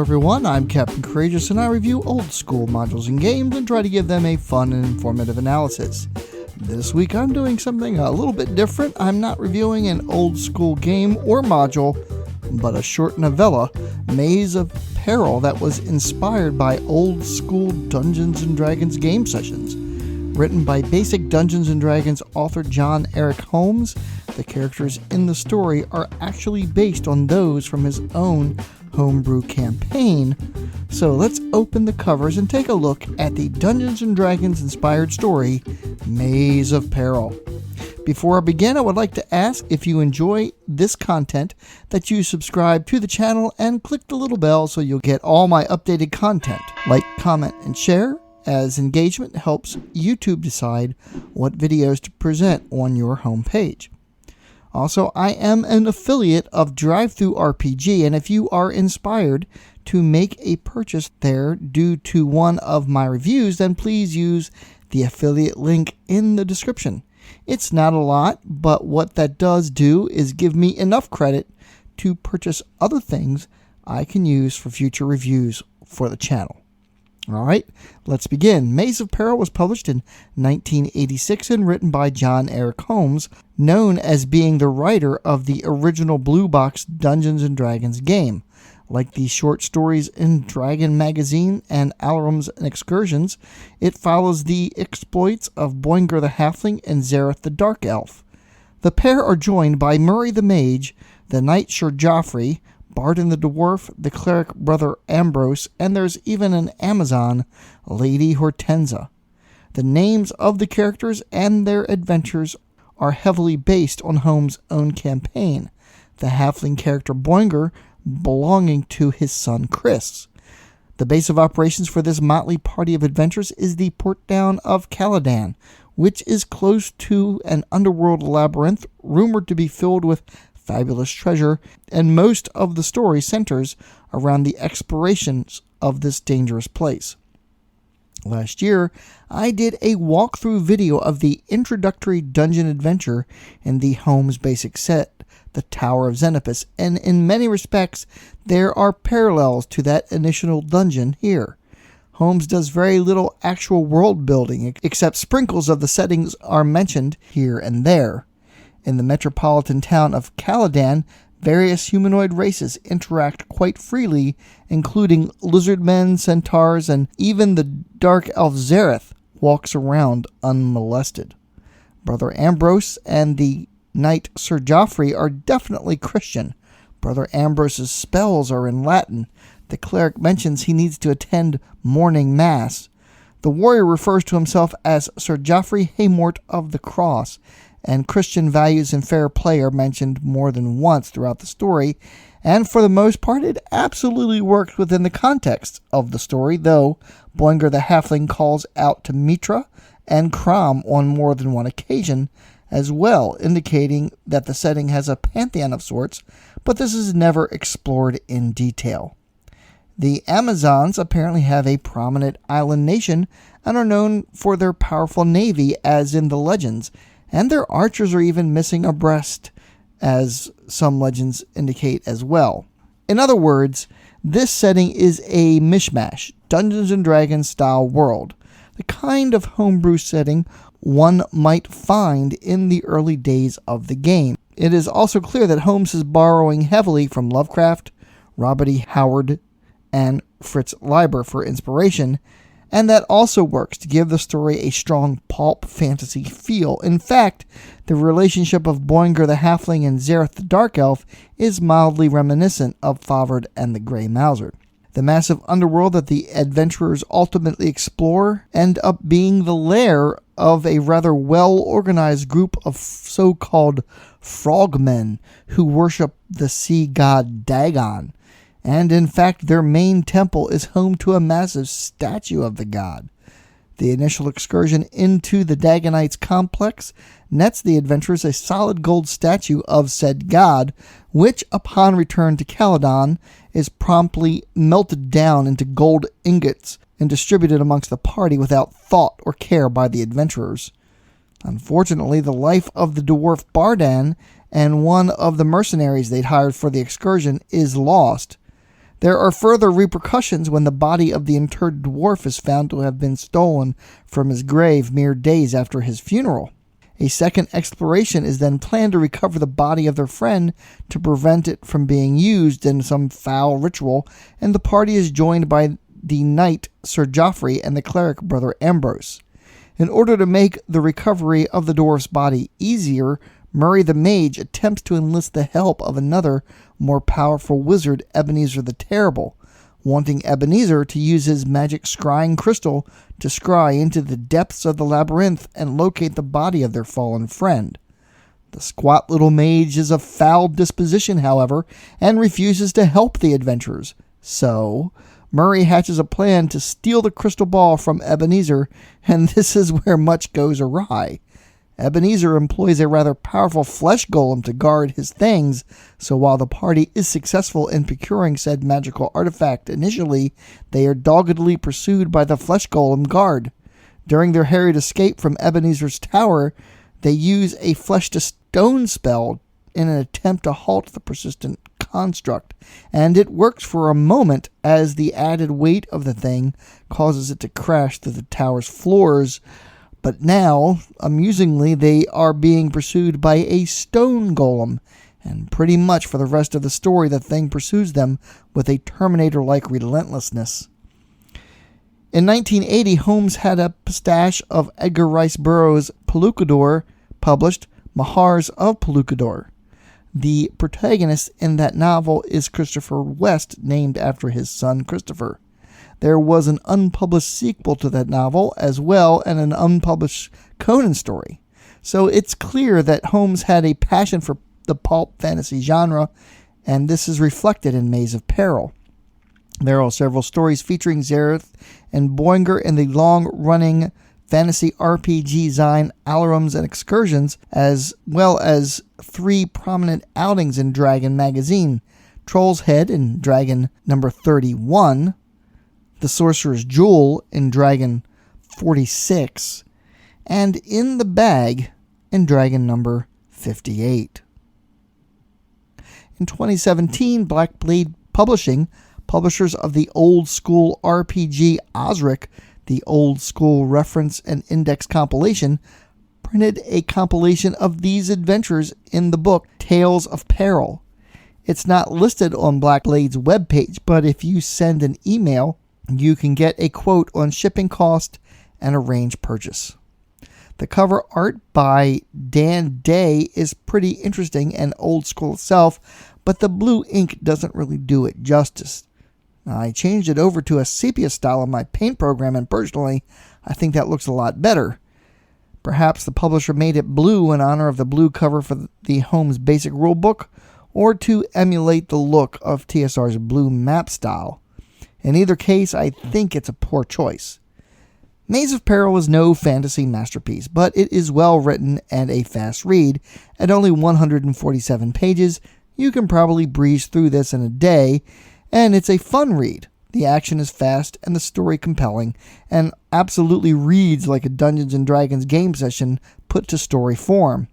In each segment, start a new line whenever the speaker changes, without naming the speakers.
everyone, I'm Captain Courageous and I review old school modules and games and try to give them a fun and informative analysis. This week I'm doing something a little bit different. I'm not reviewing an old school game or module, but a short novella, Maze of Peril, that was inspired by old school Dungeons & Dragons game sessions. Written by Basic Dungeons & Dragons author John Eric Holmes, the characters in the story are actually based on those from his own homebrew campaign. So let's open the covers and take a look at the Dungeons & Dragons inspired story, Maze of Peril. Before I begin, I would like to ask if you enjoy this content that you subscribe to the channel and click the little bell so you'll get all my updated content. Like, comment, and share, as engagement helps YouTube decide what videos to present on your homepage. Also, I am an affiliate of DriveThruRPG, and if you are inspired to make a purchase there due to one of my reviews, then please use the affiliate link in the description. It's not a lot, but what that does do is give me enough credit to purchase other things I can use for future reviews for the channel. Alright, let's begin. Maze of Peril was published in 1986 and written by John Eric Holmes, known as being the writer of the original Blue Box Dungeons & Dragons game. Like the short stories in Dragon Magazine and Alarums and Excursions, it follows the exploits of Boinger the Halfling and Zareth the Dark Elf. The pair are joined by Murray the Mage, the Knight Sir Joffrey, Bardin the Dwarf, the Cleric Brother Ambrose, and there's even an Amazon, Lady Hortensia. The names of the characters and their adventures are heavily based on Holmes' own campaign, the halfling character Boinger belonging to his son Chris. The base of operations for this motley party of adventurers is the port town of Caladan, which is close to an underworld labyrinth rumored to be filled with fabulous treasure, and most of the story centers around the explorations of this dangerous place. Last year, I did a walkthrough video of the introductory dungeon adventure in the Holmes Basic Set, The Tower of Xenopus, and in many respects, there are parallels to that initial dungeon here. Holmes does very little actual world building, except sprinkles of the settings are mentioned here and there. In the metropolitan town of Caladan, various humanoid races interact quite freely, including lizardmen, centaurs, and even the dark elf Zareth walks around unmolested. Brother Ambrose and the Knight Sir Joffrey are definitely Christian. Brother Ambrose's spells are in Latin. The cleric mentions he needs to attend morning mass. The warrior refers to himself as Sir Joffrey Haymort of the Cross, and Christian values and fair play are mentioned more than once throughout the story, and for the most part it absolutely works within the context of the story, though Boinger the Halfling calls out to Mitra and Crom on more than one occasion as well, indicating that the setting has a pantheon of sorts, but this is never explored in detail. The Amazons apparently have a prominent island nation and are known for their powerful navy as in the legends, and their archers are even missing a breast, as some legends indicate as well. In other words, this setting is a mishmash, Dungeons & Dragons style world, the kind of homebrew setting one might find in the early days of the game. It is also clear that Holmes is borrowing heavily from Lovecraft, Robert E. Howard, and Fritz Leiber for inspiration, and that also works to give the story a strong pulp fantasy feel. In fact, the relationship of Boinger the Halfling and Zareth the Dark Elf is mildly reminiscent of Favard and the Grey Mouser. The massive underworld that the adventurers ultimately explore end up being the lair of a rather well-organized group of so-called frogmen who worship the sea god Dagon. And in fact, their main temple is home to a massive statue of the god. The initial excursion into the Dagonites complex nets the adventurers a solid gold statue of said god, which, upon return to Caladan, is promptly melted down into gold ingots and distributed amongst the party without thought or care by the adventurers. Unfortunately, the life of the dwarf Bardin and one of the mercenaries they'd hired for the excursion is lost. There are further repercussions when the body of the interred dwarf is found to have been stolen from his grave mere days after his funeral. A second exploration is then planned to recover the body of their friend to prevent it from being used in some foul ritual, and the party is joined by the knight Sir Joffrey and the cleric Brother Ambrose. In order to make the recovery of the dwarf's body easier, Murray the Mage attempts to enlist the help of another, more powerful wizard, Ebenezer the Terrible, wanting Ebenezer to use his magic scrying crystal to scry into the depths of the labyrinth and locate the body of their fallen friend. The squat little mage is of foul disposition, however, and refuses to help the adventurers. So, Murray hatches a plan to steal the crystal ball from Ebenezer, and this is where much goes awry. Ebenezer employs a rather powerful flesh golem to guard his things, so while the party is successful in procuring said magical artifact initially, they are doggedly pursued by the flesh golem guard. During their harried escape from Ebenezer's tower, they use a flesh-to-stone spell in an attempt to halt the persistent construct, and it works for a moment as the added weight of the thing causes it to crash through the tower's floors. But now, amusingly, they are being pursued by a stone golem, and pretty much for the rest of the story the thing pursues them with a Terminator-like relentlessness. In 1980, Holmes had a pastiche of Edgar Rice Burroughs' Palookador published, Mahars of Palookador. The protagonist in that novel is Christopher West, named after his son Christopher. There was an unpublished sequel to that novel as well, and an unpublished Conan story. So it's clear that Holmes had a passion for the pulp fantasy genre, and this is reflected in Maze of Peril. There are several stories featuring Zareth and Boinger in the long-running fantasy RPG zine Alarums and Excursions, as well as 3 prominent outings in Dragon magazine: Troll's Head in Dragon number 31, The Sorcerer's Jewel in Dragon 46, and In the Bag in Dragon number 58. In 2017, Black Blade Publishing, publishers of the old school RPG Osric, the old school reference and index compilation, printed a compilation of these adventures in the book Tales of Peril. It's not listed on Black Blade's webpage, but if you send an email, you can get a quote on shipping cost and arrange purchase. The cover art by Dan Day is pretty interesting and old school itself, but the blue ink doesn't really do it justice. I changed it over to a sepia style in my paint program, and personally, I think that looks a lot better. Perhaps the publisher made it blue in honor of the blue cover for the Holmes Basic Rulebook, or to emulate the look of TSR's blue map style. In either case, I think it's a poor choice. Maze of Peril is no fantasy masterpiece, but it is well written and a fast read. At only 147 pages, you can probably breeze through this in a day, and it's a fun read. The action is fast and the story compelling, and absolutely reads like a Dungeons & Dragons game session put to story form.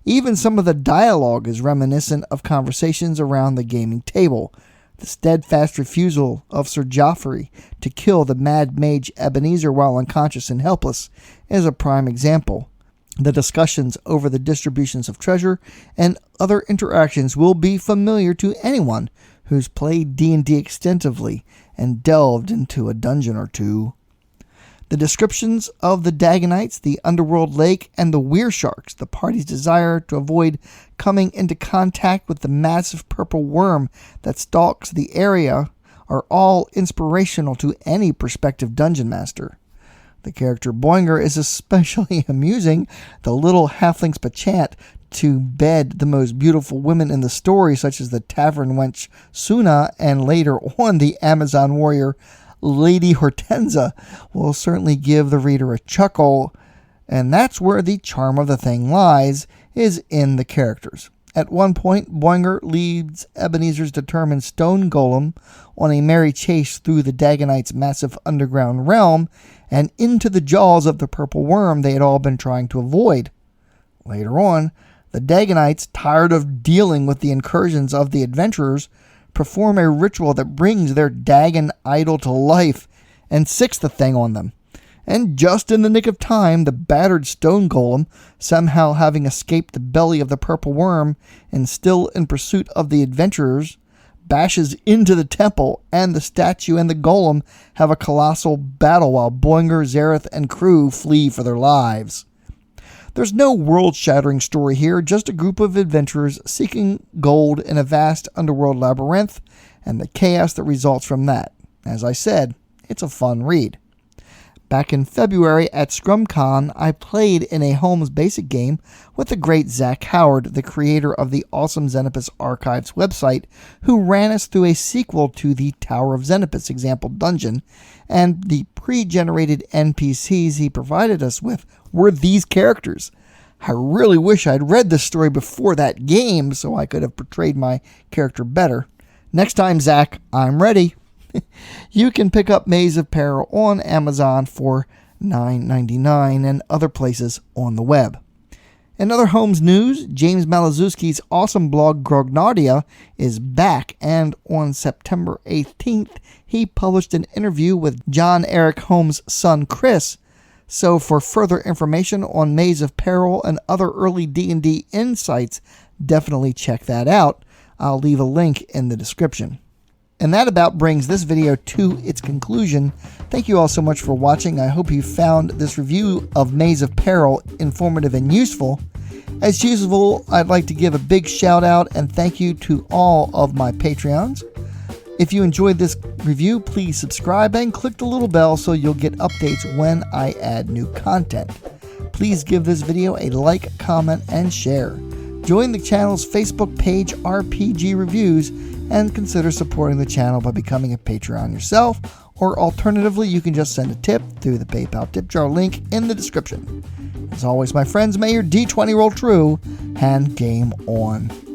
Even some of the dialogue is reminiscent of conversations around the gaming table. The steadfast refusal of Sir Joffrey to kill the mad mage Ebenezer while unconscious and helpless is a prime example. The discussions over the distributions of treasure and other interactions will be familiar to anyone who's played D&D extensively and delved into a dungeon or two. The descriptions of the Dagonites, the underworld lake, and the Weresharks, the party's desire to avoid coming into contact with the massive purple worm that stalks the area, are all inspirational to any prospective dungeon master. The character Boinger is especially amusing. The little halfling's penchant to bed the most beautiful women in the story, such as the tavern wench Suna and later on the Amazon warrior Lady Hortensia, will certainly give the reader a chuckle, and that's where the charm of the thing lies, is in the characters. At one point, Boinger leads Ebenezer's determined stone golem on a merry chase through the Dagonites' massive underground realm and into the jaws of the purple worm they had all been trying to avoid. Later on, the Dagonites, tired of dealing with the incursions of the adventurers, perform a ritual that brings their Dagon idol to life and sicks the thing on them. And just in the nick of time, the battered stone golem, somehow having escaped the belly of the purple worm and still in pursuit of the adventurers, bashes into the temple, and the statue and the golem have a colossal battle while Boinger, Zareth, and crew flee for their lives. There's no world-shattering story here, just a group of adventurers seeking gold in a vast underworld labyrinth, and the chaos that results from that. As I said, it's a fun read. Back in February at ScrumCon, I played in a Holmes Basic game with the great Zach Howard, the creator of the awesome Xenopus Archives website, who ran us through a sequel to the Tower of Xenopus example dungeon, and the pre-generated NPCs he provided us with were these characters. I really wish I'd read this story before that game so I could have portrayed my character better. Next time, Zach, I'm ready. You can pick up Maze of Peril on Amazon for $9.99 and other places on the web. In other Holmes news, James Malazewski's awesome blog Grognardia is back, and on September 18th, he published an interview with John Eric Holmes' son Chris. So for further information on Maze of Peril and other early D&D insights, definitely check that out. I'll leave a link in the description. And that about brings this video to its conclusion. Thank you all so much for watching. I hope you found this review of Maze of Peril informative and useful. As usual, I'd like to give a big shout out and thank you to all of my Patreons. If you enjoyed this review, please subscribe and click the little bell so you'll get updates when I add new content. Please give this video a like, comment, and share. Join the channel's Facebook page, RPG Reviews, and consider supporting the channel by becoming a Patreon yourself, or alternatively, you can just send a tip through the PayPal tip jar link in the description. As always, my friends, may your D20 roll true, and game on.